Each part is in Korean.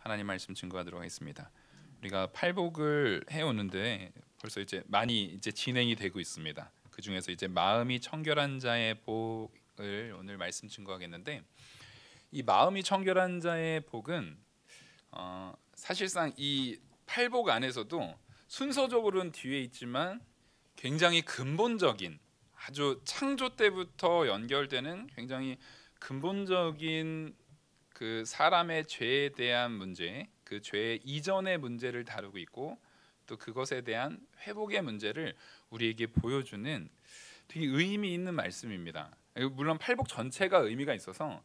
하나님 말씀 증거하도록 하겠습니다. 우리가 팔복을 해오는데 벌써 이제 많이 이제 진행이 되고 있습니다. 그 중에서 이제 마음이 청결한 자의 복을 오늘 말씀 증거하겠는데, 이 마음이 청결한 자의 복은 사실상 이 팔복 안에서도 순서적으로는 뒤에 있지만 굉장히 근본적인, 아주 창조 때부터 연결되는 굉장히 근본적인 그 사람의 죄에 대한 문제, 그 죄 이전의 문제를 다루고 있고, 또 그것에 대한 회복의 문제를 우리에게 보여주는 되게 의미 있는 말씀입니다. 물론 팔복 전체가 의미가 있어서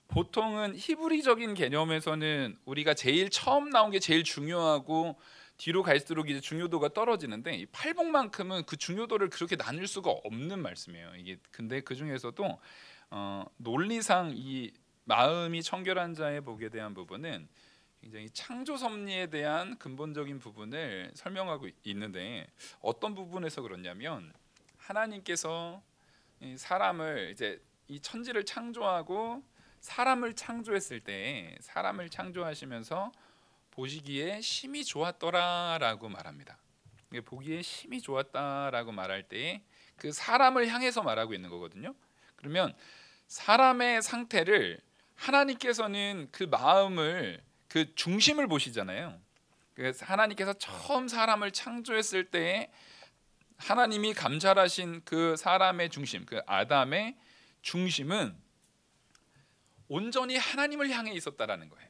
보통은 히브리적인 개념에서는 우리가 제일 처음 나온 게 제일 중요하고 뒤로 갈수록 이제 중요도가 떨어지는데, 이 팔복만큼은 그 중요도를 그렇게 나눌 수가 없는 말씀이에요. 이게 근데 그 중에서도 논리상 이 마음이 청결한 자의 복에 대한 부분은 굉장히 창조 섭리에 대한 근본적인 부분을 설명하고 있는데, 어떤 부분에서 그렇냐면 하나님께서 이 사람을 이제 이 천지를 창조하고 사람을 창조했을 때, 사람을 창조하시면서 보시기에 심히 좋았더라라고 말합니다. 보기에 심히 좋았다라고 말할 때 그 사람을 향해서 말하고 있는 거거든요. 그러면 사람의 상태를 하나님께서는 그 마음을, 그 중심을 보시잖아요. 그래서 하나님께서 처음 사람을 창조했을 때 하나님이 감찰하신 그 사람의 중심, 그 아담의 중심은 온전히 하나님을 향해 있었다라는 거예요.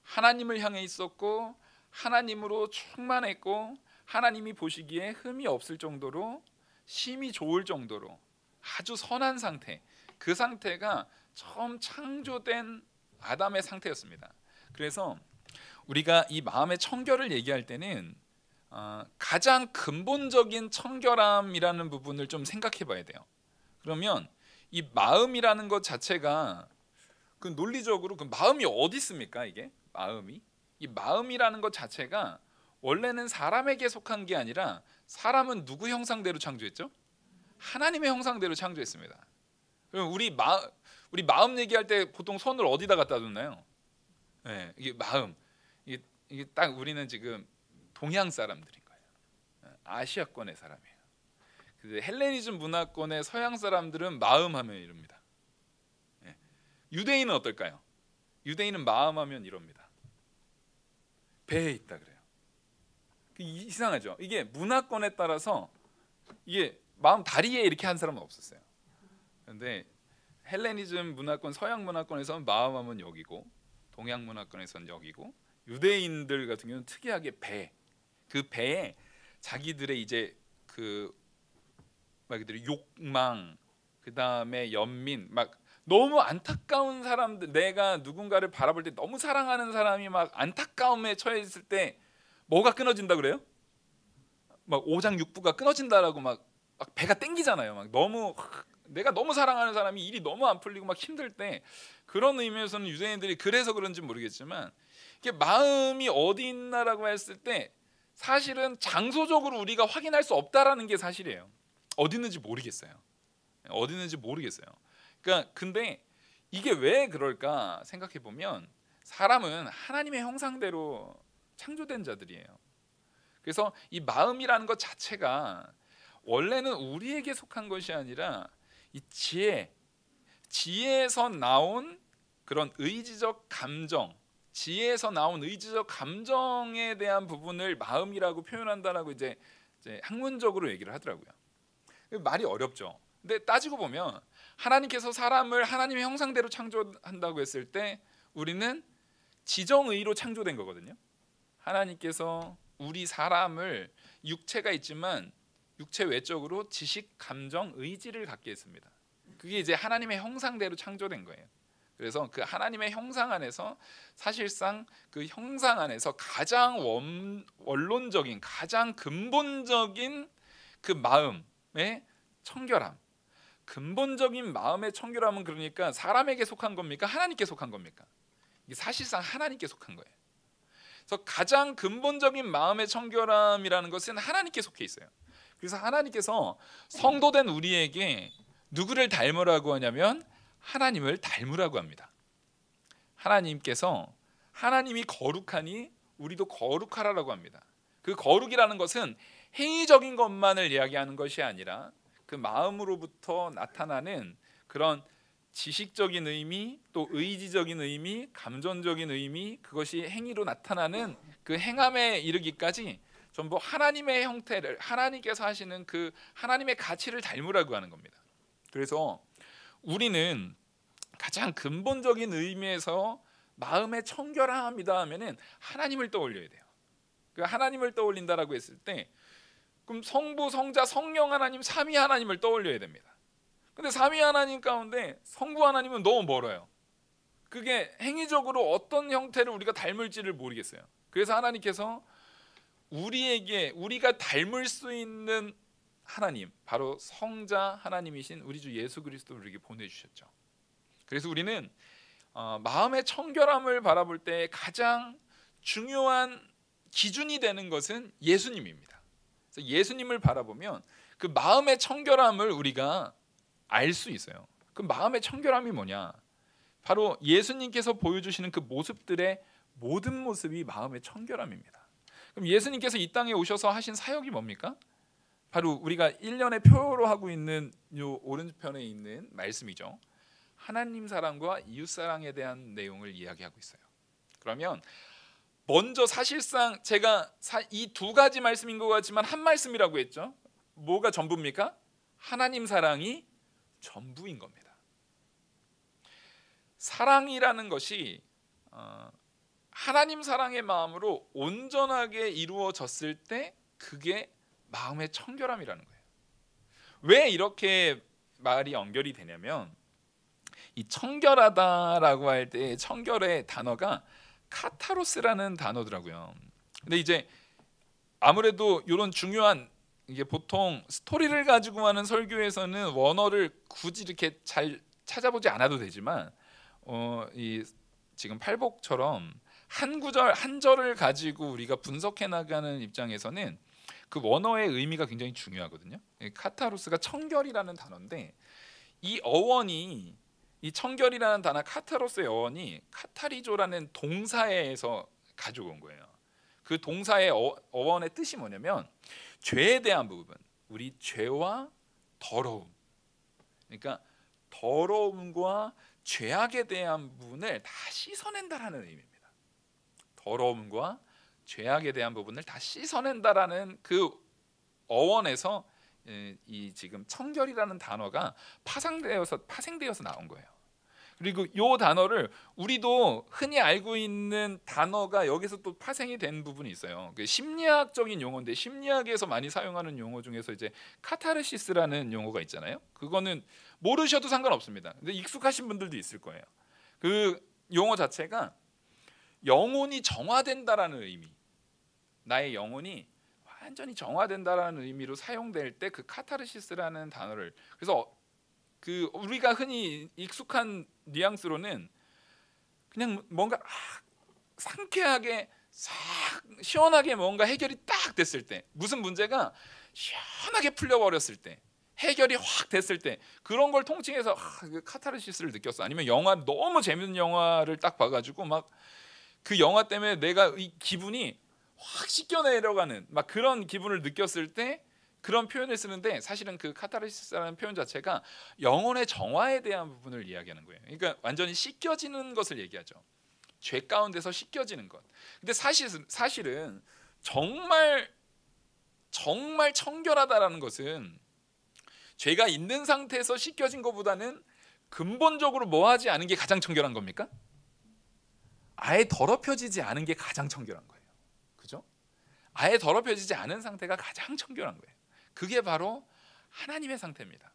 하나님을 향해 있었고 하나님으로 충만했고 하나님이 보시기에 흠이 없을 정도로 심히 좋을 정도로 아주 선한 상태, 그 상태가 처음 창조된 아담의 상태였습니다. 그래서 우리가 이 마음의 청결을 얘기할 때는 가장 근본적인 청결함이라는 부분을 좀 생각해 봐야 돼요. 그러면 이 마음이라는 것 자체가 그 논리적으로 그 마음이 어디 있습니까? 이게 마음이, 이 마음이라는 것 자체가 원래는 사람에게 속한 게 아니라, 사람은 누구 형상대로 창조했죠? 하나님의 형상대로 창조했습니다. 그럼 우리 마음 얘기할 때 보통 손을 어디다 갖다 뒀나요? 네, 이게 마음, 이게 딱 우리는 지금 동양 사람들인 거예요. 아시아권의 사람이에요. 헬레니즘 문화권의 서양 사람들은 마음하면 이럽니다. 네. 유대인은 어떨까요? 유대인은 마음하면 이럽니다. 배에 있다 그래요. 이상하죠. 이게 문화권에 따라서 이게 마음 다리에 이렇게 한 사람은 없었어요. 그런데 헬레니즘 문화권, 서양 문화권에서는 마음하면 여기고, 동양 문화권에서는 여기고, 유대인들 같은 경우는 특이하게 배, 그 배에 자기들의 이제 그 막 욕망, 그 다음에 연민, 막 너무 안타까운 사람들, 내가 누군가를 바라볼 때 너무 사랑하는 사람이 막 안타까움에 처해 있을 때 뭐가 끊어진다 그래요? 막 오장육부가 끊어진다라고 막 배가 땡기잖아요. 막 너무 내가 너무 사랑하는 사람이 일이 너무 안 풀리고 막 힘들 때, 그런 의미에서는 유대인들이 그래서 그런지 모르겠지만 이게 마음이 어디 있나라고 했을 때 사실은 장소적으로 우리가 확인할 수 없다라는 게 사실이에요. 어디 있는지 모르겠어요. 어디 있는지 모르겠어요. 그러니까 근데 이게 왜 그럴까 생각해 보면, 사람은 하나님의 형상대로 창조된 자들이에요. 그래서 이 마음이라는 것 자체가 원래는 우리에게 속한 것이 아니라 이 지혜에서 나온 그런 의지적 감정, 지혜에서 나온 의지적 감정에 대한 부분을 마음이라고 표현한다라고 이제 학문적으로 얘기를 하더라고요. 말이 어렵죠. 근데 따지고 보면 하나님께서 사람을 하나님의 형상대로 창조한다고 했을 때 우리는 지정의로 창조된 거거든요. 하나님께서 우리 사람을 육체가 있지만 육체 외적으로 지식, 감정, 의지를 갖게 했습니다. 그게 이제 하나님의 형상대로 창조된 거예요. 그래서 그 하나님의 형상 안에서 사실상 그 형상 안에서 가장 원론적인, 가장 근본적인 그 마음의 청결함, 근본적인 마음의 청결함은 그러니까 사람에게 속한 겁니까? 하나님께 속한 겁니까? 이게 사실상 하나님께 속한 거예요. 그래서 가장 근본적인 마음의 청결함이라는 것은 하나님께 속해 있어요. 그래서 하나님께서 성도된 우리에게 누구를 닮으라고 하냐면 하나님을 닮으라고 합니다. 하나님께서 하나님이 거룩하니 우리도 거룩하라라고 합니다. 그 거룩이라는 것은 행위적인 것만을 이야기하는 것이 아니라 그 마음으로부터 나타나는 그런 지식적인 의미, 또 의지적인 의미, 감정적인 의미, 그것이 행위로 나타나는 그 행함에 이르기까지 전부 하나님의 형태를, 하나님께서 하시는 그 하나님의 가치를 닮으라고 하는 겁니다. 그래서 우리는 가장 근본적인 의미에서 마음의 청결함이다 하면은 하나님을 떠올려야 돼요. 그 하나님을 떠올린다라고 했을 때 그럼 성부, 성자, 성령 하나님, 삼위 하나님을 떠올려야 됩니다. 근데 삼위 하나님 가운데 성부 하나님은 너무 멀어요. 그게 행위적으로 어떤 형태를 우리가 닮을지를 모르겠어요. 그래서 하나님께서 우리에게, 우리가 닮을 수 있는 하나님, 바로 성자 하나님이신 우리 주 예수 그리스도를 우리에게 보내주셨죠. 그래서 우리는 마음의 청결함을 바라볼 때 가장 중요한 기준이 되는 것은 예수님입니다. 그래서 예수님을 바라보면 그 마음의 청결함을 우리가 알 수 있어요. 그 마음의 청결함이 뭐냐? 바로 예수님께서 보여주시는 그 모습들의 모든 모습이 마음의 청결함입니다. 그럼 예수님께서 이 땅에 오셔서 하신 사역이 뭡니까? 바로 우리가 1년의 표로 하고 있는 요 오른편에 있는 말씀이죠. 하나님 사랑과 이웃 사랑에 대한 내용을 이야기하고 있어요. 그러면 먼저 사실상 제가 이 두 가지 말씀인 것 같지만 한 말씀이라고 했죠. 뭐가 전부입니까? 하나님 사랑이 전부인 겁니다. 사랑이라는 것이 하나님 사랑의 마음으로 온전하게 이루어졌을 때 그게 마음의 청결함이라는 거예요. 왜 이렇게 말이 연결이 되냐면 이 청결하다라고 할 때 청결의 단어가 카타로스라는 단어더라고요. 근데 이제 아무래도 이런 중요한 이게 보통 스토리를 가지고 하는 설교에서는 원어를 굳이 이렇게 잘 찾아보지 않아도 되지만 이 지금 팔복처럼 한 구절 한 절을 가지고 우리가 분석해 나가는 입장에서는 그 원어의 의미가 굉장히 중요하거든요. 카타로스가 청결이라는 단어인데 이 어원이 이 청결이라는 단어 카타로스의 어원이 카타리조라는 동사에서 가져온 거예요. 그 동사의 어원의 뜻이 뭐냐면 죄에 대한 부분, 우리 죄와 더러움, 그러니까 더러움과 죄악에 대한 부분을 다 씻어낸다라는 의미입니다. 더러움과 죄악에 대한 부분을 다 씻어낸다라는 그 어원에서 이 지금 청결이라는 단어가 파생되어서 나온 거예요. 그리고 이 단어를 우리도 흔히 알고 있는 단어가 여기서 또 파생이 된 부분이 있어요. 심리학적인 용어인데 심리학에서 많이 사용하는 용어 중에서 이제 카타르시스라는 용어가 있잖아요. 그거는 모르셔도 상관없습니다. 근데 익숙하신 분들도 있을 거예요. 그 용어 자체가 영혼이 정화된다라는 의미, 나의 영혼이 완전히 정화된다라는 의미로 사용될 때 그 카타르시스라는 단어를, 그래서 그 우리가 흔히 익숙한 뉘앙스로는 그냥 뭔가 상쾌하게 싹 시원하게 뭔가 해결이 딱 됐을 때, 무슨 문제가 시원하게 풀려버렸을 때, 해결이 확 됐을 때 그런 걸 통칭해서 그 카타르시스를 느꼈어. 아니면 영화, 너무 재밌는 영화를 딱 봐가지고 막 그 영화 때문에 내가 이 기분이 확 씻겨 내려가는 막 그런 기분을 느꼈을 때 그런 표현을 쓰는데, 사실은 그 카타르시스라는 표현 자체가 영혼의 정화에 대한 부분을 이야기하는 거예요. 그러니까 완전히 씻겨지는 것을 얘기하죠. 죄 가운데서 씻겨지는 것. 근데 사실은 정말 청결하다라는 것은 죄가 있는 상태에서 씻겨진 것보다는 근본적으로 뭐 하지 않은 게 가장 청결한 겁니까? 아예 더럽혀지지 않은 게 가장 청결한 거예요. 그죠? 아예 더럽혀지지 않은 상태가 가장 청결한 거예요. 그게 바로 하나님의 상태입니다.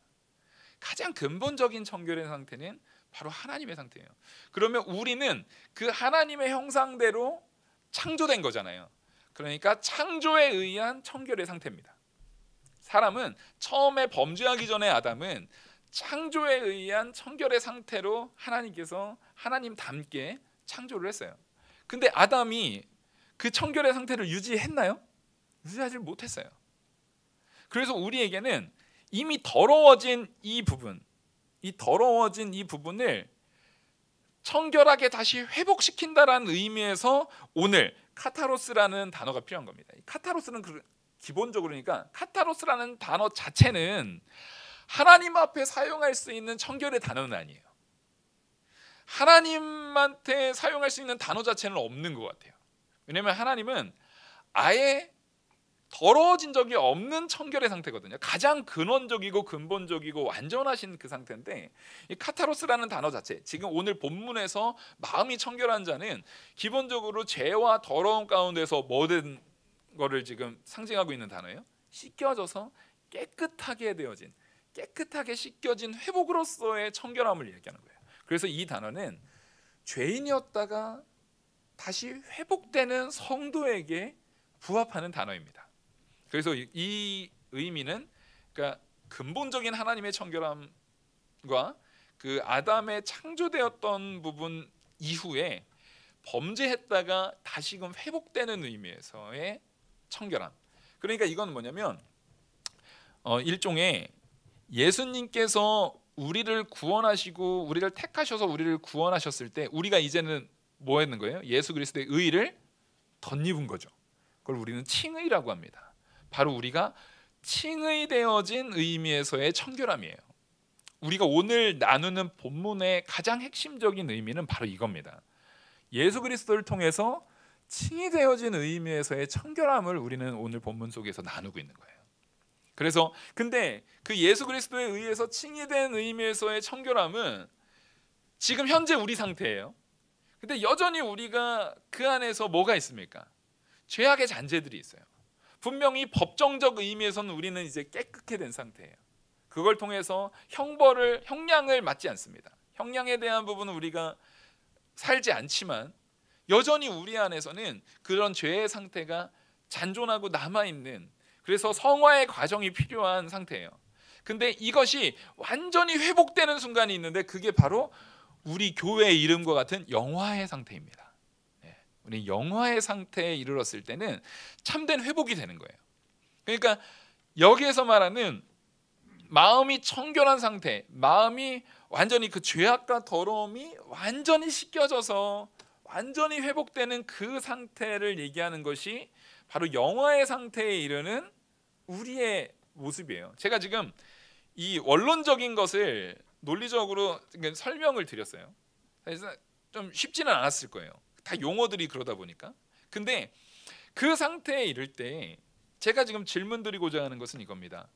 가장 근본적인 청결의 상태는 바로 하나님의 상태예요. 그러면 우리는 그 하나님의 형상대로 창조된 거잖아요. 그러니까 창조에 의한 청결의 상태입니다. 사람은 처음에 범죄하기 전에 아담은 창조에 의한 청결의 상태로 하나님께서 하나님답게 창조를 했어요. 근데 아담이 그 청결의 상태를 유지했나요? 유지하지 못했어요. 그래서 우리에게는 이미 더러워진 이 부분, 이 더러워진 이 부분을 청결하게 다시 회복시킨다라는 의미에서 오늘 카타로스라는 단어가 필요한 겁니다. 카타로스는 기본적으로 그러니까 카타로스라는 단어 자체는 하나님 앞에 사용할 수 있는 청결의 단어는 아니에요. 하나님한테 사용할 수 있는 단어 자체는 없는 것 같아요. 왜냐하면 하나님은 아예 더러워진 적이 없는 청결의 상태거든요. 가장 근원적이고 근본적이고 완전하신 그 상태인데, 이 카타로스라는 단어 자체, 지금 오늘 본문에서 마음이 청결한 자는 기본적으로 죄와 더러움 가운데서 뭐든 거를 지금 상징하고 있는 단어예요. 씻겨져서 깨끗하게 되어진, 깨끗하게 씻겨진 회복으로서의 청결함을 얘기하는 거예요. 그래서 이 단어는 죄인이었다가 다시 회복되는 성도에게 부합하는 단어입니다. 그래서 이 의미는 그러니까 근본적인 하나님의 청결함과 그 아담의 창조되었던 부분 이후에 범죄했다가 다시금 회복되는 의미에서의 청결함. 그러니까 이건 뭐냐면 일종의 예수님께서 우리를 구원하시고 우리를 택하셔서 우리를 구원하셨을 때 우리가 이제는 뭐 했는 거예요? 예수 그리스도의 의를 덧입은 거죠. 그걸 우리는 칭의라고 합니다. 바로 우리가 칭의되어진 의미에서의 청결함이에요. 우리가 오늘 나누는 본문의 가장 핵심적인 의미는 바로 이겁니다. 예수 그리스도를 통해서 칭의되어진 의미에서의 청결함을 우리는 오늘 본문 속에서 나누고 있는 거예요. 그래서 근데 그 예수 그리스도에 의해서 칭의된 의미에서의 청결함은 지금 현재 우리 상태예요. 근데 여전히 우리가 그 안에서 뭐가 있습니까? 죄악의 잔재들이 있어요. 분명히 법정적 의미에서는 우리는 이제 깨끗게 된 상태예요. 그걸 통해서 형량을 맞지 않습니다. 형량에 대한 부분은 우리가 살지 않지만 여전히 우리 안에서는 그런 죄의 상태가 잔존하고 남아있는, 그래서 성화의 과정이 필요한 상태예요. 근데 이것이 완전히 회복되는 순간이 있는데 그게 바로 우리 교회의 이름과 같은 영화의 상태입니다. 우리 영화의 상태에 이르렀을 때는 참된 회복이 되는 거예요. 그러니까 여기에서 말하는 마음이 청결한 상태, 마음이 완전히 그 죄악과 더러움이 완전히 씻겨져서 완전히 회복되는 그 상태를 얘기하는 것이 바로 영화의 상태에 이르는 우리의 모습이에요. 제가 지금 이 원론적인 것을 논리적으로 설명을 드렸어요. 그래서 좀 쉽지는 않았을 거예요. 다 용어들이 그러다 보니까. 근데 그 상태에 이를 때 제가 지금 질문 드리고자 하는 것은 이겁니다.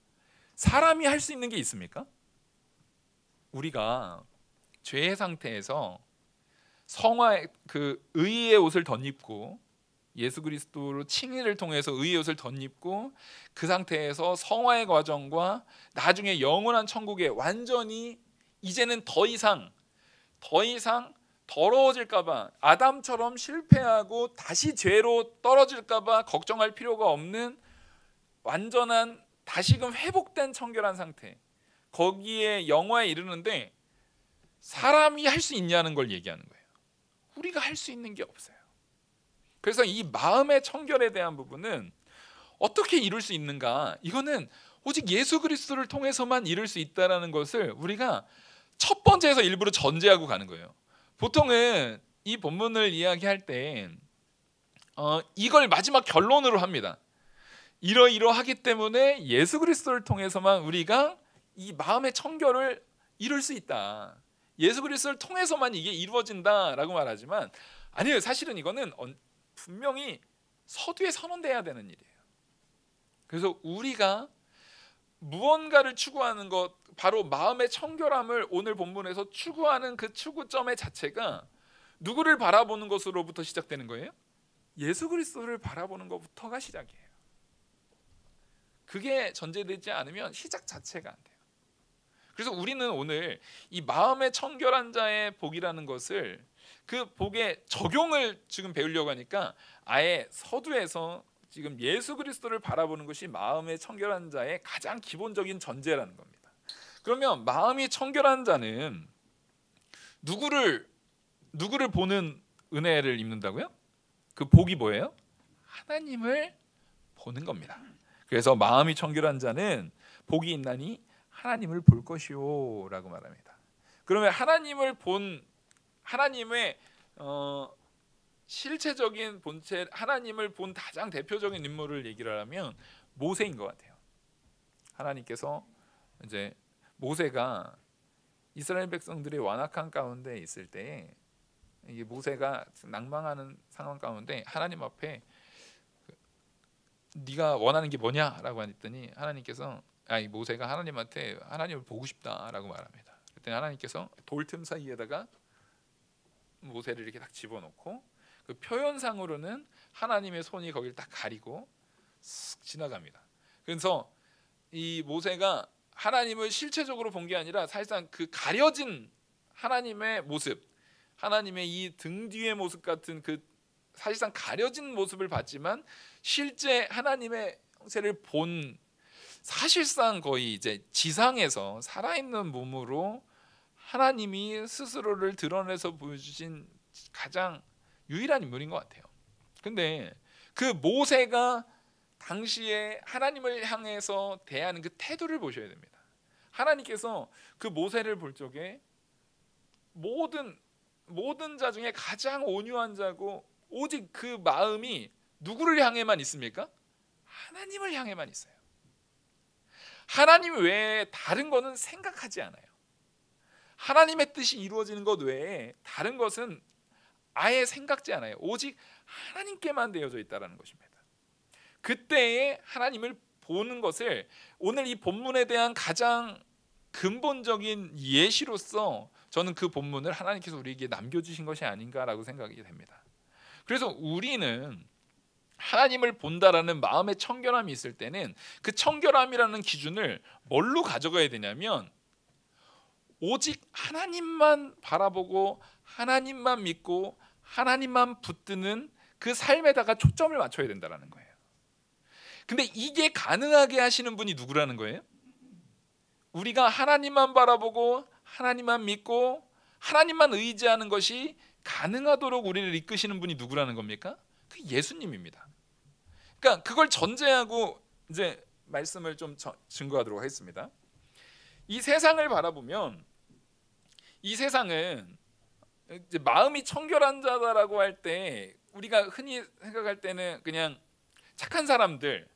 사람이 할 수 있는 게 있습니까? 우리가 죄의 상태에서 성화의 그 의의 옷을 덧입고 예수 그리스도로 칭의를 통해서 의의 옷을 덧입고 그 상태에서 성화의 과정과 나중에 영원한 천국에 완전히 이제는 더 이상 더러워질까봐 아담처럼 실패하고 다시 죄로 떨어질까봐 걱정할 필요가 없는 완전한 다시금 회복된 청결한 상태, 거기에 영화에 이르는데 사람이 할 수 있냐는 걸 얘기하는 거예요. 우리가 할 수 있는 게 없어요. 그래서 이 마음의 청결에 대한 부분은 어떻게 이룰 수 있는가? 이거는 오직 예수 그리스도를 통해서만 이룰 수 있다는 것을 우리가 첫 번째에서 일부러 전제하고 가는 거예요. 보통은 이 본문을 이야기할 때 이걸 마지막 결론으로 합니다. 이러이러하기 때문에 예수 그리스도를 통해서만 우리가 이 마음의 청결을 이룰 수 있다. 예수 그리스도를 통해서만 이게 이루어진다라고 말하지만 아니에요. 사실은 이거는 분명히 서두에 선언돼야 되는 일이에요. 그래서 우리가 무언가를 추구하는 것, 바로 마음의 청결함을 오늘 본문에서 추구하는 그 추구점의 자체가 누구를 바라보는 것으로부터 시작되는 거예요? 예수 그리스도를 바라보는 것부터가 시작이에요. 그게 전제되지 않으면 시작 자체가 안 돼요. 그래서 우리는 오늘 이 마음의 청결한 자의 복이라는 것을 그 복의 적용을 지금 배우려고 하니까 아예 서두에서 지금 예수 그리스도를 바라보는 것이 마음의 청결한 자의 가장 기본적인 전제라는 겁니다. 그러면 마음이 청결한 자는 누구를 보는 은혜를 입는다고요? 그 복이 뭐예요? 하나님을 보는 겁니다. 그래서 마음이 청결한 자는 복이 있나니 하나님을 볼 것이요 라고 말합니다. 그러면 하나님을 본 하나님의 실체적인 본체, 하나님을 본 가장 대표적인 인물을 얘기를 하면 모세인 것 같아요. 하나님께서 이제 모세가 이스라엘 백성들이 완악한 가운데 있을 때, 이게 모세가 낭망하는 상황 가운데 하나님 앞에 네가 원하는 게 뭐냐라고 했더니 하나님께서 이 모세가 하나님한테 하나님을 보고 싶다라고 말합니다. 그랬더니 하나님께서 돌틈 사이에다가 모세를 이렇게 딱 집어넣고 그 표현상으로는 하나님의 손이 거기를 딱 가리고 쓱 지나갑니다. 그래서 이 모세가 하나님을 실체적으로 본 게 아니라 사실상 그 가려진 하나님의 모습, 하나님의 이 등 뒤의 모습 같은 그 사실상 가려진 모습을 봤지만 실제 하나님의 형체를 본, 사실상 거의 이제 지상에서 살아있는 몸으로 하나님이 스스로를 드러내서 보여주신 가장 유일한 인물인 것 같아요. 근데 그 모세가 당시에 하나님을 향해서 대하는 그 태도를 보셔야 됩니다. 하나님께서 그 모세를 볼 적에 모든 자 중에 가장 온유한 자고 오직 그 마음이 누구를 향해만 있습니까? 하나님을 향해만 있어요. 하나님 외에 다른 거는 생각하지 않아요. 하나님의 뜻이 이루어지는 것 외에 다른 것은 아예 생각지 않아요. 오직 하나님께만 되어져 있다는 것입니다. 그때에 하나님을 보는 것을 오늘 이 본문에 대한 가장 근본적인 예시로서 저는 그 본문을 하나님께서 우리에게 남겨주신 것이 아닌가라고 생각이 됩니다. 그래서 우리는 하나님을 본다라는 마음의 청결함이 있을 때는 그 청결함이라는 기준을 뭘로 가져가야 되냐면 오직 하나님만 바라보고 하나님만 믿고 하나님만 붙드는 그 삶에다가 초점을 맞춰야 된다는 거예요. 근데 이게 가능하게 하시는 분이 누구라는 거예요? 우리가 하나님만 바라보고 하나님만 믿고 하나님만 의지하는 것이 가능하도록 우리를 이끄시는 분이 누구라는 겁니까? 그 예수님입니다. 그러니까 그걸 전제하고 이제 말씀을 좀 증거하도록 하겠습니다. 이 세상을 바라보면 이 세상은 이제 마음이 청결한 자다라고 할 때 우리가 흔히 생각할 때는 그냥 착한 사람들,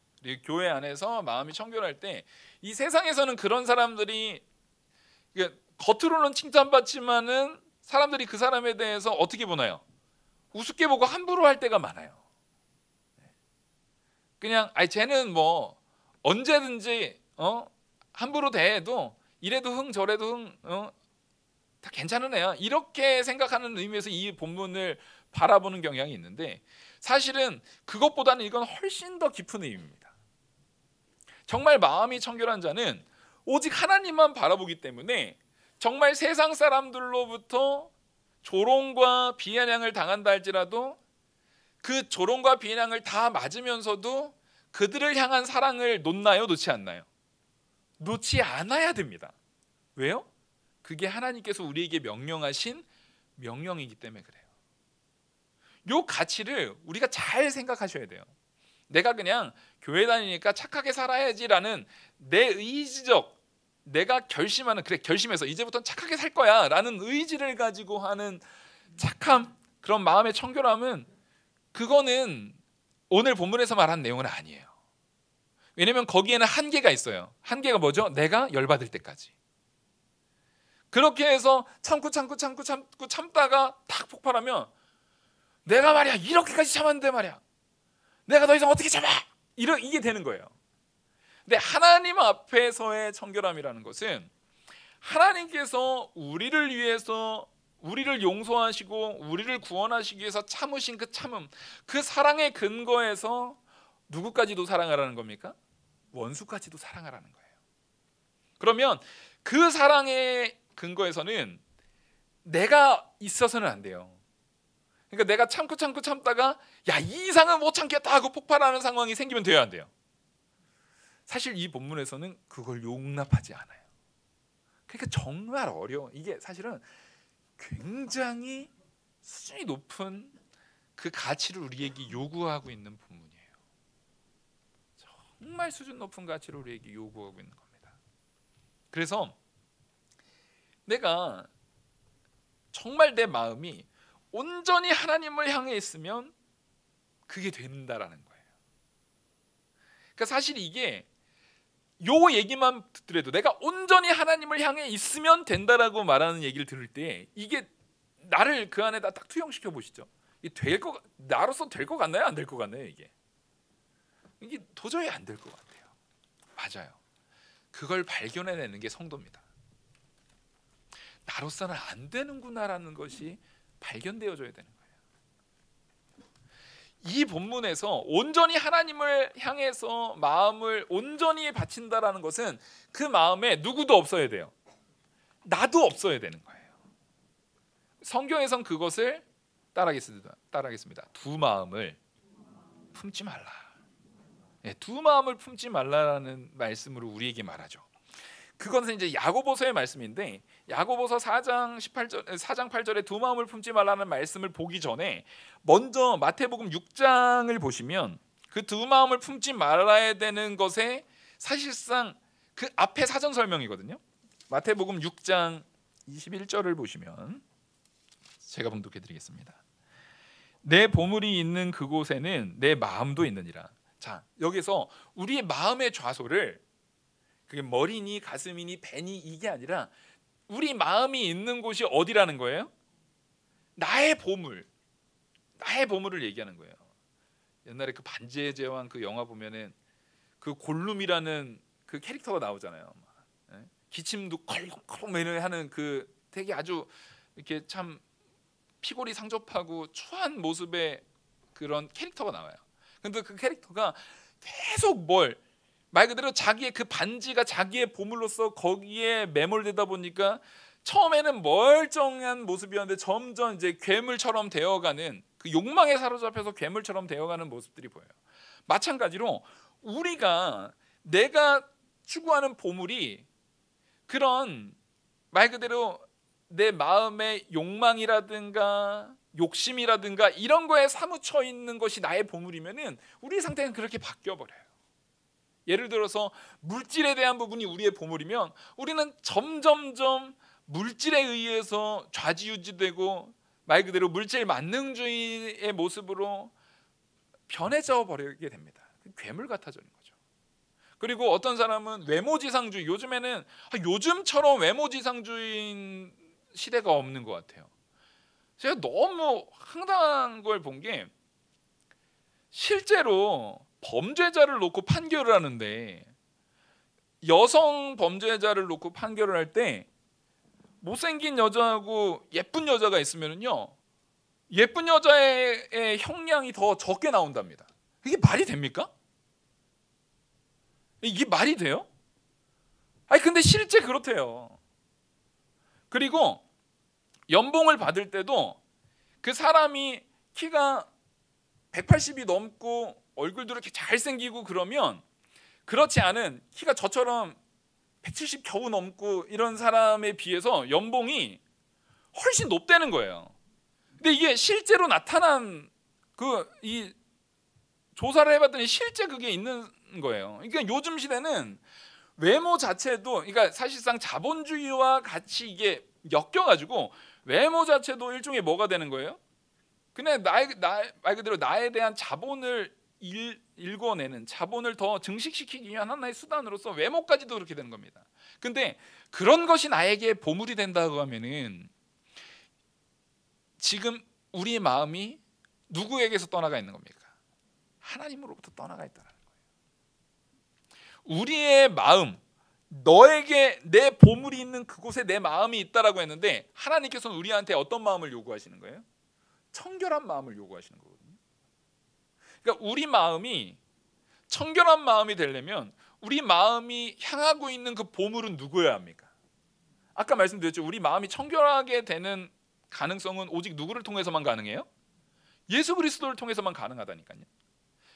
교회 안에서 마음이 청결할 때 이 세상에서는 그런 사람들이 겉으로는 칭찬받지만은 사람들이 그 사람에 대해서 어떻게 보나요? 우습게 보고 함부로 할 때가 많아요. 그냥 쟤는 뭐 언제든지 함부로 대해도 이래도 흥 저래도 흥 다 괜찮은 애야, 이렇게 생각하는 의미에서 이 본문을 바라보는 경향이 있는데 사실은 그것보다는 이건 훨씬 더 깊은 의미입니다. 정말 마음이 청결한 자는 오직 하나님만 바라보기 때문에 정말 세상 사람들로부터 조롱과 비아냥을 당한다 할지라도 그 조롱과 비아냥을 다 맞으면서도 그들을 향한 사랑을 놓나요? 놓지 않나요? 놓지 않아야 됩니다. 왜요? 그게 하나님께서 우리에게 명령하신 명령이기 때문에 그래요. 이 가치를 우리가 잘 생각하셔야 돼요. 내가 그냥 교회 다니니까 착하게 살아야지라는 내 의지적, 내가 결심하는, 그래 결심해서 이제부터는 착하게 살 거야 라는 의지를 가지고 하는 착함, 그런 마음의 청결함은 그거는 오늘 본문에서 말한 내용은 아니에요. 왜냐하면 거기에는 한계가 있어요. 한계가 뭐죠? 내가 열받을 때까지. 그렇게 해서 참다가 탁 폭발하면 내가 말이야 이렇게까지 참았는데 말이야 내가 더 이상 어떻게 참아, 이게 되는 거예요. 근데 하나님 앞에서의 청결함이라는 것은 하나님께서 우리를 위해서 우리를 용서하시고 우리를 구원하시기 위해서 참으신 그 참음, 그 사랑의 근거에서 누구까지도 사랑하라는 겁니까? 원수까지도 사랑하라는 거예요. 그러면 그 사랑의 근거에서는 내가 있어서는 안 돼요. 그러니까 내가 참다가 이 이상은 못 참겠다 하고 폭발하는 상황이 생기면 돼야 안 돼요. 사실 이 본문에서는 그걸 용납하지 않아요. 그러니까 정말 어려워. 이게 사실은 굉장히 수준이 높은 그 가치를 우리에게 요구하고 있는 본문이에요. 정말 수준 높은 가치를 우리에게 요구하고 있는 겁니다. 그래서 내가 정말 내 마음이 온전히 하나님을 향해 있으면 그게 된다라는 거예요. 그러니까 사실 이게 요 얘기만 듣더라도 내가 온전히 하나님을 향해 있으면 된다라고 말하는 얘기를 들을 때 이게 나를 그 안에다 딱 투영시켜 보시죠. 이게 나로서 될 것 같나요? 안 될 것 같나요? 이게 도저히 안 될 것 같아요. 맞아요. 그걸 발견해내는 게 성도입니다. 나로서는 안 되는구나라는 것이 발견되어져야 되는 거예요. 이 본문에서 온전히 하나님을 향해서 마음을 온전히 바친다라는 것은 그 마음에 누구도 없어야 돼요. 나도 없어야 되는 거예요. 성경에선 그것을 따라하겠습니다. 두 마음을 품지 말라. 두 마음을 품지 말라라는 말씀으로 우리에게 말하죠. 그것은 이제 야고보서의 말씀인데 야고보서 4장 8절에 두 마음을 품지 말라는 말씀을 보기 전에 먼저 마태복음 6장을 보시면 그 두 마음을 품지 말아야 되는 것에 사실상 그 앞에 사전 설명이거든요. 마태복음 6장 21절을 보시면 제가 봉독해 드리겠습니다. 내 보물이 있는 그곳에는 내 마음도 있느니라. 자, 여기서 우리의 마음의 좌소를 그게 머리니 가슴이니 배니 이게 아니라 우리 마음이 있는 곳이 어디라는 거예요? 나의 보물, 나의 보물을 얘기하는 거예요. 옛날에 그 반지의 제왕 그 영화 보면은 그 골룸이라는 그 캐릭터가 나오잖아요. 기침도 컬컬 하는 그 되게 아주 이렇게 참 피골이 상접하고 추한 모습의 그런 캐릭터가 나와요. 근데 그 캐릭터가 계속 말 그대로 자기의 그 반지가 자기의 보물로서 거기에 매몰되다 보니까 처음에는 멀쩡한 모습이었는데 점점 이제 괴물처럼 되어가는 그 욕망에 사로잡혀서 괴물처럼 되어가는 모습들이 보여요. 마찬가지로 내가 추구하는 보물이 그런 말 그대로 내 마음의 욕망이라든가 욕심이라든가 이런 거에 사무쳐 있는 것이 나의 보물이면은 우리 상태는 그렇게 바뀌어 버려요. 예를 들어서 물질에 대한 부분이 우리의 보물이면 우리는 점점점 물질에 의해서 좌지우지되고 말 그대로 물질 만능주의의 모습으로 변해져 버리게 됩니다. 괴물 같아지는 거죠. 그리고 어떤 사람은 외모지상주의, 요즘처럼 외모지상주의인 시대가 없는 것 같아요. 제가 너무 황당한 걸 본 게 실제로 범죄자를 놓고 판결을 하는데 여성 범죄자를 놓고 판결을 할 때 못생긴 여자하고 예쁜 여자가 있으면요 예쁜 여자의 형량이 더 적게 나온답니다. 이게 말이 됩니까? 이게 말이 돼요? 근데 실제 그렇대요. 그리고 연봉을 받을 때도 그 사람이 키가 180이 넘고 얼굴도 이렇게 잘생기고 그러면 그렇지 않은 키가 저처럼 170 겨우 넘고 이런 사람에 비해서 연봉이 훨씬 높다는 거예요. 근데 이게 실제로 나타난 이 조사를 해봤더니 실제 그게 있는 거예요. 그러니까 요즘 시대는 외모 자체도 그러니까 사실상 자본주의와 같이 이게 엮여가지고 외모 자체도 일종의 뭐가 되는 거예요? 그냥 말 그대로 나에 대한 자본을 일궈내는 자본을 더 증식시키기 위한 하나의 수단으로서 외모까지도 그렇게 되는 겁니다. 근데 그런 것이 나에게 보물이 된다고 하면은 지금 우리 마음이 누구에게서 떠나가 있는 겁니까? 하나님으로부터 떠나가 있다는 거예요. 우리의 마음, 너에게 내 보물이 있는 그곳에 내 마음이 있다라고 했는데 하나님께서는 우리한테 어떤 마음을 요구하시는 거예요? 청결한 마음을 요구하시는 거거든요. 그러니까 우리 마음이 청결한 마음이 되려면 우리 마음이 향하고 있는 그 보물은 누구여야 합니까? 아까 말씀드렸죠. 우리 마음이 청결하게 되는 가능성은 오직 누구를 통해서만 가능해요? 예수 그리스도를 통해서만 가능하다니까요.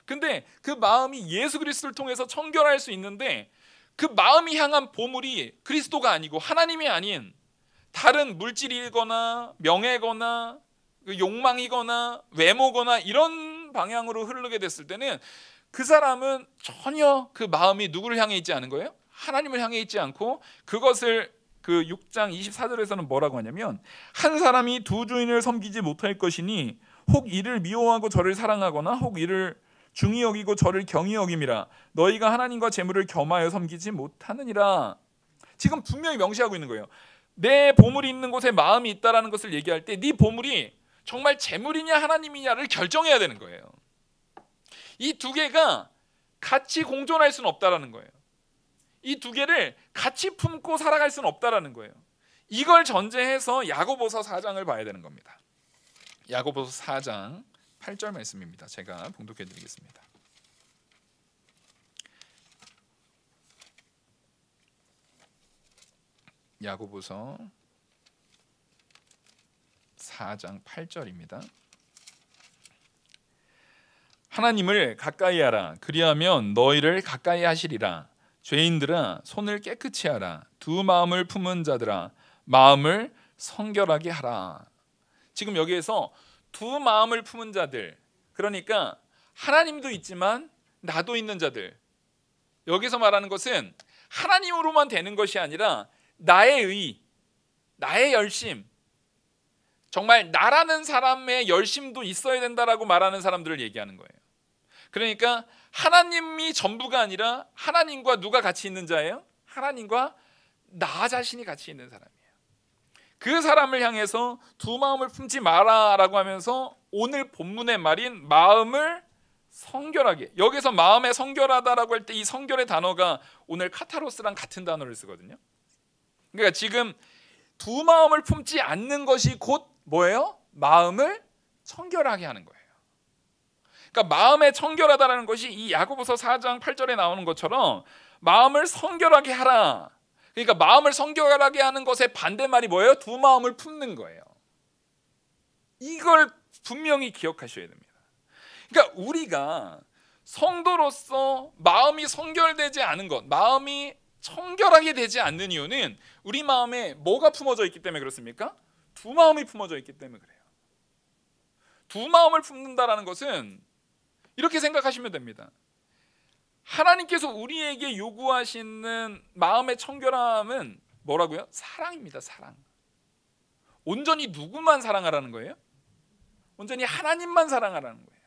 근데 그 마음이 예수 그리스도를 통해서 청결할 수 있는데 그 마음이 향한 보물이 그리스도가 아니고 하나님이 아닌 다른 물질이거나 명예거나 욕망이거나 외모거나 이런 방향으로 흐르게 됐을 때는 그 사람은 전혀 그 마음이 누구를 향해 있지 않은 거예요? 하나님을 향해 있지 않고 그것을 그 6장 24절에서는 뭐라고 하냐면 한 사람이 두 주인을 섬기지 못할 것이니 혹 이를 미워하고 저를 사랑하거나 혹 이를 중히 여기고 저를 경히 여김이라. 너희가 하나님과 재물을 겸하여 섬기지 못하느니라. 지금 분명히 명시하고 있는 거예요. 내 보물이 있는 곳에 마음이 있다라는 것을 얘기할 때 네 보물이 정말 재물이냐 하나님이냐를 결정해야 되는 거예요. 이 두 개가 같이 공존할 수는 없다라는 거예요. 이 두 개를 같이 품고 살아갈 수는 없다라는 거예요. 이걸 전제해서 야고보서 4장을 봐야 되는 겁니다. 야고보서 4장 8절 말씀입니다. 제가 봉독해 드리겠습니다. 야고보서 4장 8절입니다. 하나님을 가까이 하라. 그리하면 너희를 가까이 하시리라. 죄인들아 손을 깨끗이 하라. 두 마음을 품은 자들아 마음을 성결하게 하라. 지금 여기에서 두 마음을 품은 자들, 그러니까 하나님도 있지만 나도 있는 자들, 여기서 말하는 것은 하나님으로만 되는 것이 아니라 나의 의, 나의 열심, 정말 나라는 사람의 열심도 있어야 된다라고 말하는 사람들을 얘기하는 거예요. 그러니까 하나님이 전부가 아니라 하나님과 누가 같이 있는 자예요? 하나님과 나 자신이 같이 있는 사람이에요. 그 사람을 향해서 두 마음을 품지 마라라고 하면서 오늘 본문의 말인 마음을 성결하게, 여기서 마음에 성결하다라고 할 때 이 성결의 단어가 오늘 카타로스랑 같은 단어를 쓰거든요. 그러니까 지금 두 마음을 품지 않는 것이 곧 뭐예요? 마음을 청결하게 하는 거예요. 그러니까 마음에 청결하다라는 것이 이 야고보서 4장 8절에 나오는 것처럼 마음을 성결하게 하라. 그러니까 마음을 성결하게 하는 것의 반대말이 뭐예요? 두 마음을 품는 거예요. 이걸 분명히 기억하셔야 됩니다. 그러니까 우리가 성도로서 마음이 성결되지 않은 것, 마음이 청결하게 되지 않는 이유는 우리 마음에 뭐가 품어져 있기 때문에 그렇습니까? 두 마음이 품어져 있기 때문에 그래요. 두 마음을 품는다라는 것은 이렇게 생각하시면 됩니다. 하나님께서 우리에게 요구하시는 마음의 청결함은 뭐라고요? 사랑입니다. 사랑. 온전히 누구만 사랑하라는 거예요? 온전히 하나님만 사랑하라는 거예요.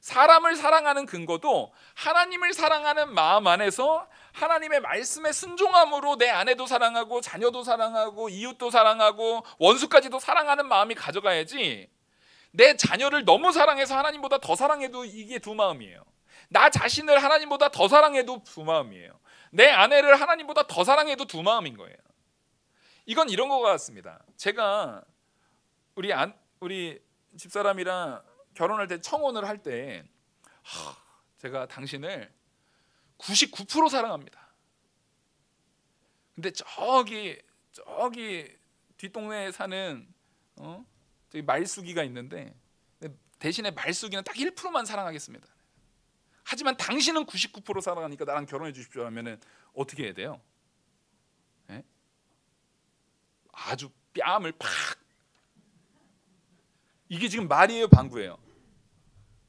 사람을 사랑하는 근거도 하나님을 사랑하는 마음 안에서 하나님의 말씀에 순종함으로 내 아내도 사랑하고 자녀도 사랑하고 이웃도 사랑하고 원수까지도 사랑하는 마음이 가져가야지, 내 자녀를 너무 사랑해서 하나님보다 더 사랑해도 이게 두 마음이에요. 나 자신을 하나님보다 더 사랑해도 두 마음이에요. 내 아내를 하나님보다 더 사랑해도 두 마음인 거예요. 이건 이런 것 같습니다. 제가 우리 집사람이랑 결혼할 때 청혼을 할 때 제가 당신을 99% 사랑합니다. 근데 저기 뒷동네에 사는 저기 말숙이가 있는데 대신에 말숙이는 딱 1%만 사랑하겠습니다. 하지만 당신은 99% 사랑하니까 나랑 결혼해 주십시오 하면은 어떻게 해야 돼요? 네? 아주 뺨을 팍. 이게 지금 말이에요, 방구예요?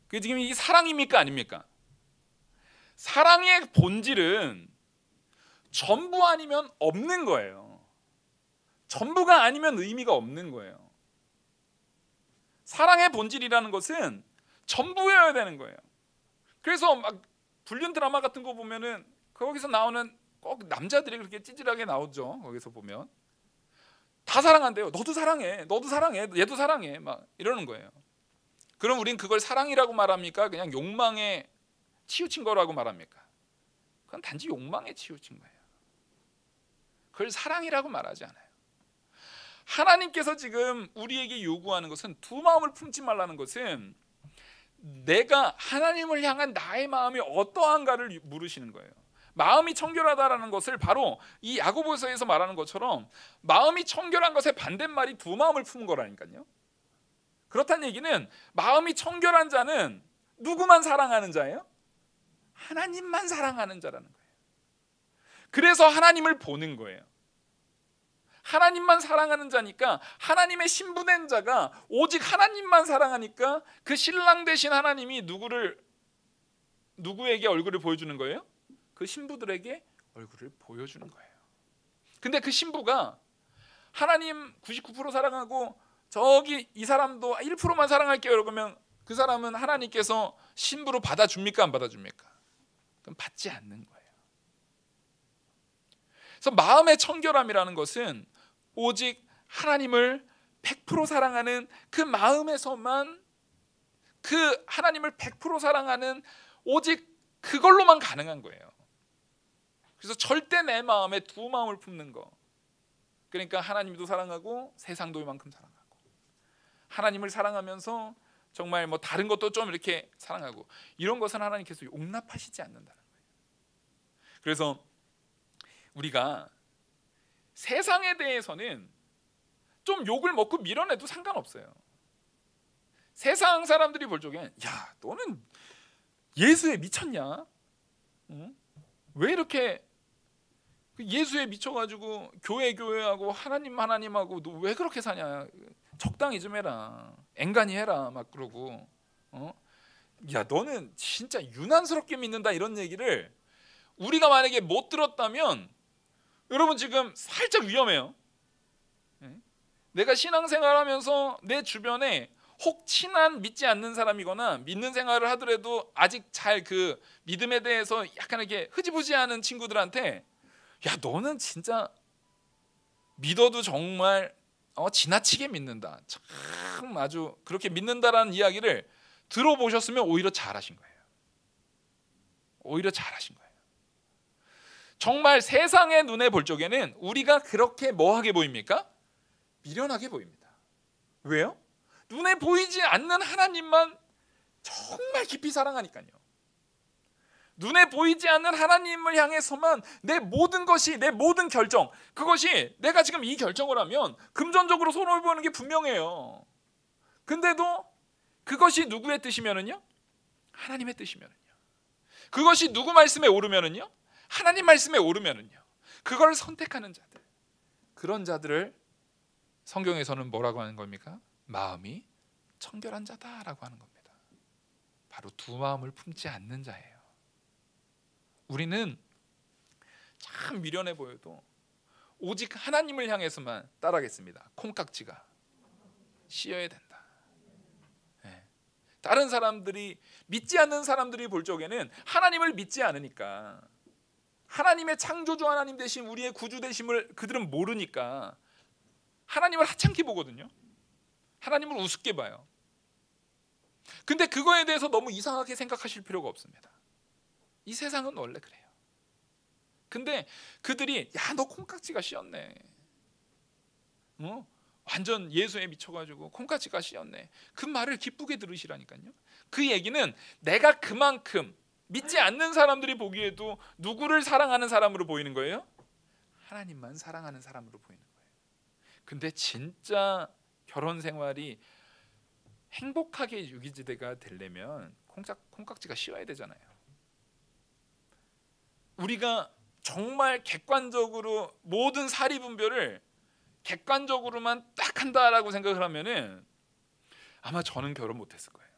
그게 지금 이 사랑입니까, 아닙니까? 사랑의 본질은 전부 아니면 없는 거예요. 전부가 아니면 의미가 없는 거예요. 사랑의 본질이라는 것은 전부여야 되는 거예요. 그래서 막 불륜 드라마 같은 거 보면은 거기서 나오는 꼭 남자들이 그렇게 찌질하게 나오죠. 거기서 보면 다 사랑한대요. 너도 사랑해, 너도 사랑해, 얘도 사랑해, 막 이러는 거예요. 그럼 우린 그걸 사랑이라고 말합니까? 그냥 욕망에 치우친 거라고 말합니까? 그건 단지 욕망에 치우친 거예요. 그걸 사랑이라고 말하지 않아요. 하나님께서 지금 우리에게 요구하는 것은 두 마음을 품지 말라는 것은 내가 하나님을 향한 나의 마음이 어떠한가를 물으시는 거예요. 마음이 청결하다라는 것을 바로 이 야고보서에서 말하는 것처럼 마음이 청결한 것의 반대말이 두 마음을 품은 거라니까요. 그렇다는 얘기는 마음이 청결한 자는 누구만 사랑하는 자예요? 하나님만 사랑하는 자라는 거예요. 그래서 하나님을 보는 거예요. 하나님만 사랑하는 자니까 하나님의 신부된 자가 오직 하나님만 사랑하니까 그 신랑 되신 하나님이 누구에게 얼굴을 보여주는 거예요? 그 신부들에게 얼굴을 보여주는 거예요. 근데 그 신부가 하나님 99% 사랑하고 저기 이 사람도 1%만 사랑할게요 그러면 그 사람은 하나님께서 신부로 받아줍니까 안 받아줍니까? 그럼 받지 않는 거예요. 그래서 마음의 청결함이라는 것은 오직 하나님을 100% 사랑하는 그 마음에서만, 그 하나님을 100% 사랑하는 오직 그걸로만 가능한 거예요. 그래서 절대 내 마음에 두 마음을 품는 거, 그러니까 하나님도 사랑하고 세상도 이만큼 사랑하고, 하나님을 사랑하면서 정말 뭐 다른 것도 좀 이렇게 사랑하고, 이런 것은 하나님께서 용납하시지 않는다는 거예요. 그래서 우리가 세상에 대해서는 좀 욕을 먹고 밀어내도 상관없어요. 세상 사람들이 볼 적엔 야 너는 예수에 미쳤냐? 응? 왜 이렇게 예수에 미쳐가지고 교회하고 하나님하고 너 왜 그렇게 사냐? 적당히 좀 해라, 앵간히 해라 막 그러고, 야 너는 진짜 유난스럽게 믿는다, 이런 얘기를 우리가 만약에 못 들었다면 여러분 지금 살짝 위험해요. 내가 신앙생활하면서 내 주변에 혹 친한 믿지 않는 사람이거나 믿는 생활을 하더라도 아직 잘 그 믿음에 대해서 약간 이렇게 흐지부지하는 친구들한테 야 너는 진짜 믿어도 정말 지나치게 믿는다, 참 아주 그렇게 믿는다라는 이야기를 들어보셨으면 오히려 잘하신 거예요. 오히려 잘하신 거예요. 정말 세상의 눈에 볼 적에는 우리가 그렇게 뭐하게 보입니까? 미련하게 보입니다. 왜요? 눈에 보이지 않는 하나님만 정말 깊이 사랑하니까요. 눈에 보이지 않는 하나님을 향해서만 내 모든 것이, 내 모든 결정, 그것이 내가 지금 이 결정을 하면 금전적으로 손해를 보는 게 분명해요. 근데도 그것이 누구의 뜻이면은요? 하나님의 뜻이면은요. 그것이 누구 말씀에 오르면은요? 하나님 말씀에 오르면은요. 그걸 선택하는 자들, 그런 자들을 성경에서는 뭐라고 하는 겁니까? 마음이 청결한 자다라고 하는 겁니다. 바로 두 마음을 품지 않는 자예요. 우리는 참 미련해 보여도 오직 하나님을 향해서만 따라가겠습니다. 콩깍지가 씌어야 된다. 네. 다른 사람들이, 믿지 않는 사람들이 볼 적에는 하나님을 믿지 않으니까, 하나님의 창조주 하나님 되신 우리의 구주 되심을 그들은 모르니까 하나님을 하찮게 보거든요. 하나님을 우습게 봐요. 근데 그거에 대해서 너무 이상하게 생각하실 필요가 없습니다. 이 세상은 원래 그래요. 근데 그들이 야 너 콩깍지가 씌었네, 완전 예수에 미쳐가지고 콩깍지가 씌었네, 그 말을 기쁘게 들으시라니까요. 그 얘기는 내가 그만큼 믿지 않는 사람들이 보기에도 누구를 사랑하는 사람으로 보이는 거예요? 하나님만 사랑하는 사람으로 보이는 거예요. 근데 진짜 결혼 생활이 행복하게 유기지대가 되려면 콩깍지가 씌워야 되잖아요. 우리가 정말 객관적으로 모든 사리 분별을 객관적으로만 딱 한다라고 생각을 하면은 아마 저는 결혼 못했을 거예요.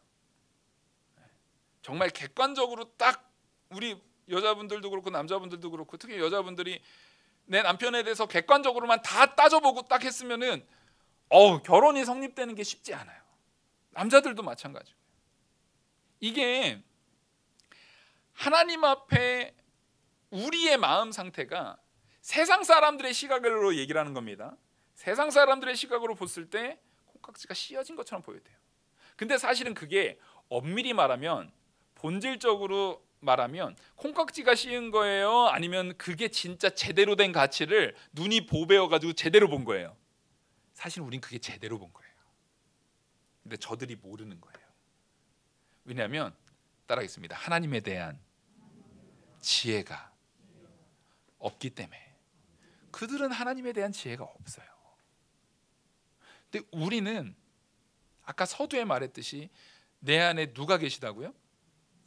정말 객관적으로 딱, 우리 여자분들도 그렇고 남자분들도 그렇고 특히 여자분들이 내 남편에 대해서 객관적으로만 다 따져보고 딱 했으면은 결혼이 성립되는 게 쉽지 않아요. 남자들도 마찬가지고요. 이게 하나님 앞에 우리의 마음 상태가 세상 사람들의 시각으로 얘기를 하는 겁니다. 세상 사람들의 시각으로 봤을 때 콩깍지가 씌어진 것처럼 보여야 돼요. 근데 사실은 그게 엄밀히 말하면, 본질적으로 말하면 콩깍지가 씌은 거예요? 아니면 그게 진짜 제대로 된 가치를 눈이 보배워가지고 제대로 본 거예요? 사실 우린 그게 제대로 본 거예요. 근데 저들이 모르는 거예요. 왜냐하면 따라하겠습니다. 하나님에 대한 지혜가 없기 때문에. 그들은 하나님에 대한 지혜가 없어요. 근데 우리는 아까 서두에 말했듯이 내 안에 누가 계시다고요?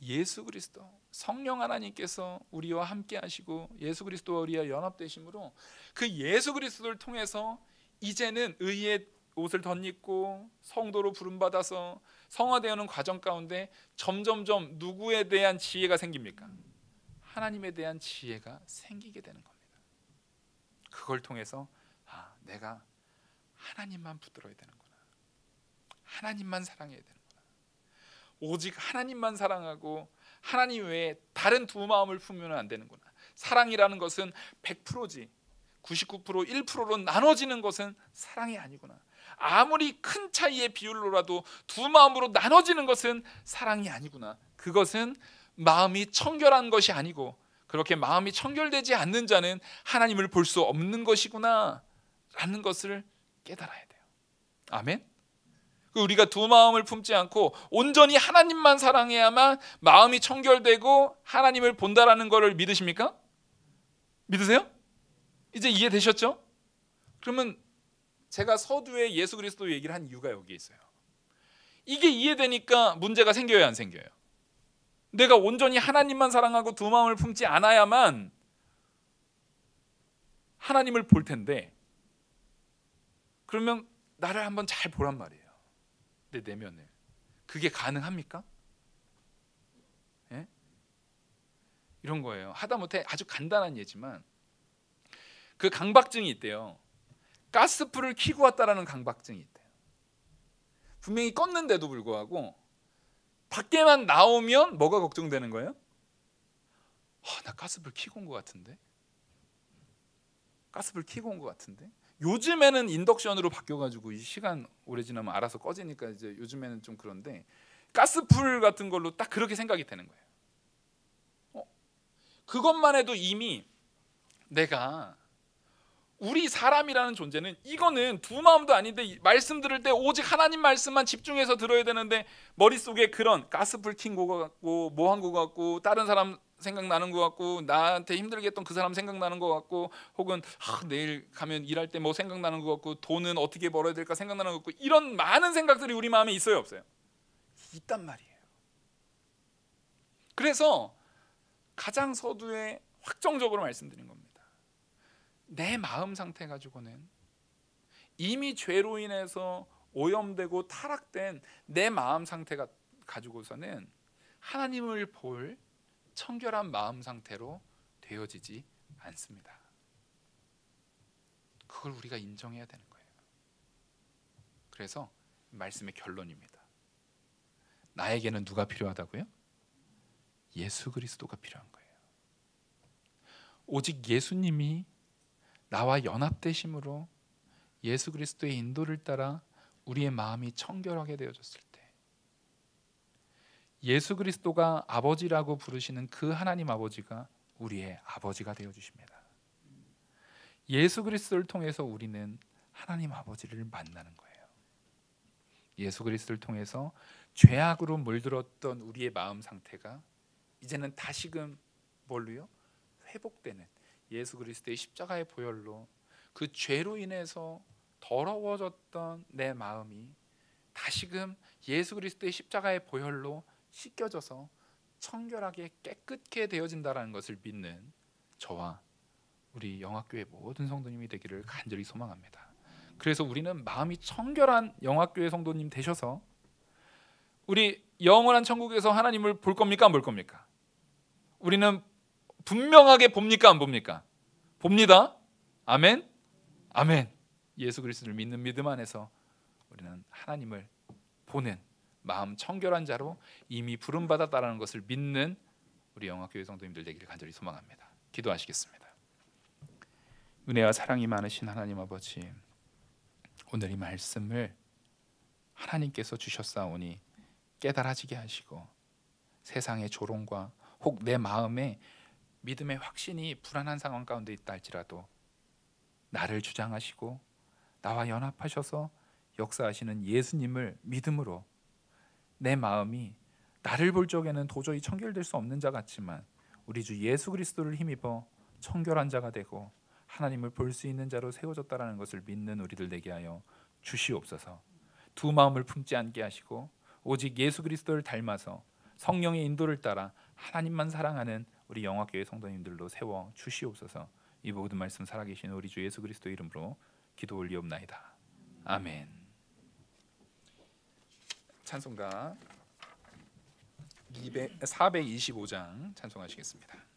예수 그리스도, 성령 하나님께서 우리와 함께 하시고 예수 그리스도와 우리와 연합되심으로 그 예수 그리스도를 통해서 이제는 의의 옷을 덧입고 성도로 부름받아서 성화되어오는 과정 가운데 점점점 누구에 대한 지혜가 생깁니까? 하나님에 대한 지혜가 생기게 되는 겁니다. 그걸 통해서 내가 하나님만 붙들어야 되는구나. 하나님만 사랑해야 되는구나. 오직 하나님만 사랑하고 하나님 외에 다른 두 마음을 품으면 안 되는구나. 사랑이라는 것은 100%지 99% 1%로 나눠지는 것은 사랑이 아니구나. 아무리 큰 차이의 비율로라도 두 마음으로 나눠지는 것은 사랑이 아니구나. 그것은 마음이 청결한 것이 아니고 그렇게 마음이 청결되지 않는 자는 하나님을 볼 수 없는 것이구나 라는 것을 깨달아야 돼요. 아멘. 우리가 두 마음을 품지 않고 온전히 하나님만 사랑해야만 마음이 청결되고 하나님을 본다라는 것을 믿으십니까? 믿으세요? 이제 이해되셨죠? 그러면 제가 서두에 예수 그리스도 얘기를 한 이유가 여기 있어요. 이게 이해되니까 문제가 생겨요, 안 생겨요? 내가 온전히 하나님만 사랑하고 두 마음을 품지 않아야만 하나님을 볼 텐데, 그러면 나를 한번 잘 보란 말이에요. 내 내면을. 그게 가능합니까? 예? 이런 거예요. 하다못해 아주 간단한 예지만 그 강박증이 있대요. 가스불을 켜고 왔다라는 강박증이 있대요. 분명히 껐는데도 불구하고 밖에만 나오면 뭐가 걱정되는 거예요? 나 가스불 켜고 온 것 같은데? 가스불 켜고 온 것 같은데? 요즘에는 인덕션으로 바뀌어가지고 이 시간 오래 지나면 알아서 꺼지니까 이제 요즘에는 좀 그런데 가스불 같은 걸로 딱 그렇게 생각이 되는 거예요. 그것만 해도 이미 내가 우리 사람이라는 존재는 이거는 두 마음도 아닌데 말씀 들을 때 오직 하나님 말씀만 집중해서 들어야 되는데 머릿속에 그런 가스불 킨 거 같고 뭐 한 거 같고 다른 사람 생각나는 거 같고 나한테 힘들게 했던 그 사람 생각나는 거 같고 혹은 내일 가면 일할 때 뭐 생각나는 거 같고 돈은 어떻게 벌어야 될까 생각나는 거 같고 이런 많은 생각들이 우리 마음에 있어요, 없어요? 있단 말이에요. 그래서 가장 서두에 확정적으로 말씀드린 겁니다. 내 마음 상태 가지고는 이미 죄로 인해서 오염되고 타락된 내 마음 상태가 가지고서는 하나님을 볼 청결한 마음 상태로 되어지지 않습니다. 그걸 우리가 인정해야 되는 거예요. 그래서 말씀의 결론입니다. 나에게는 누가 필요하다고요? 예수 그리스도가 필요한 거예요. 오직 예수님이 나와 연합되심으로 예수 그리스도의 인도를 따라 우리의 마음이 청결하게 되어졌을 때 예수 그리스도가 아버지라고 부르시는 그 하나님 아버지가 우리의 아버지가 되어주십니다. 예수 그리스도를 통해서 우리는 하나님 아버지를 만나는 거예요. 예수 그리스도를 통해서 죄악으로 물들었던 우리의 마음 상태가 이제는 다시금 뭘로요? 회복되는 예수 그리스도의 십자가의 보혈로 그 죄로 인해서 더러워졌던 내 마음이 다시금 예수 그리스도의 십자가의 보혈로 씻겨져서 청결하게 깨끗게 되어진다는 것을 믿는 저와 우리 영화교회 모든 성도님이 되기를 간절히 소망합니다. 그래서 우리는 마음이 청결한 영화교회 성도님 되셔서 우리 영원한 천국에서 하나님을 볼 겁니까? 안 볼 겁니까? 우리는 분명하게 봅니까? 안 봅니까? 봅니다. 아멘. 아멘. 예수 그리스도를 믿는 믿음 안에서 우리는 하나님을 보는 마음 청결한 자로 이미 부름받았다라는 것을 믿는 우리 영화교회 성도님들 되기를 간절히 소망합니다. 기도하시겠습니다. 은혜와 사랑이 많으신 하나님 아버지, 오늘 이 말씀을 하나님께서 주셨사오니 깨달아지게 하시고 세상의 조롱과 혹 내 마음에 믿음의 확신이 불안한 상황 가운데 있다 할지라도 나를 주장하시고 나와 연합하셔서 역사하시는 예수님을 믿음으로 내 마음이 나를 볼 적에는 도저히 청결될 수 없는 자 같지만 우리 주 예수 그리스도를 힘입어 청결한 자가 되고 하나님을 볼 수 있는 자로 세워졌다라는 것을 믿는 우리들 되게 하여 주시옵소서. 두 마음을 품지 않게 하시고 오직 예수 그리스도를 닮아서 성령의 인도를 따라 하나님만 사랑하는 우리 영화교회 성도님들로 세워 주시옵소서. 이 모든 말씀 살아계신 우리 주 예수 그리스도 이름으로 기도 올리옵나이다. 아멘. 찬송가 425장 찬송하시겠습니다.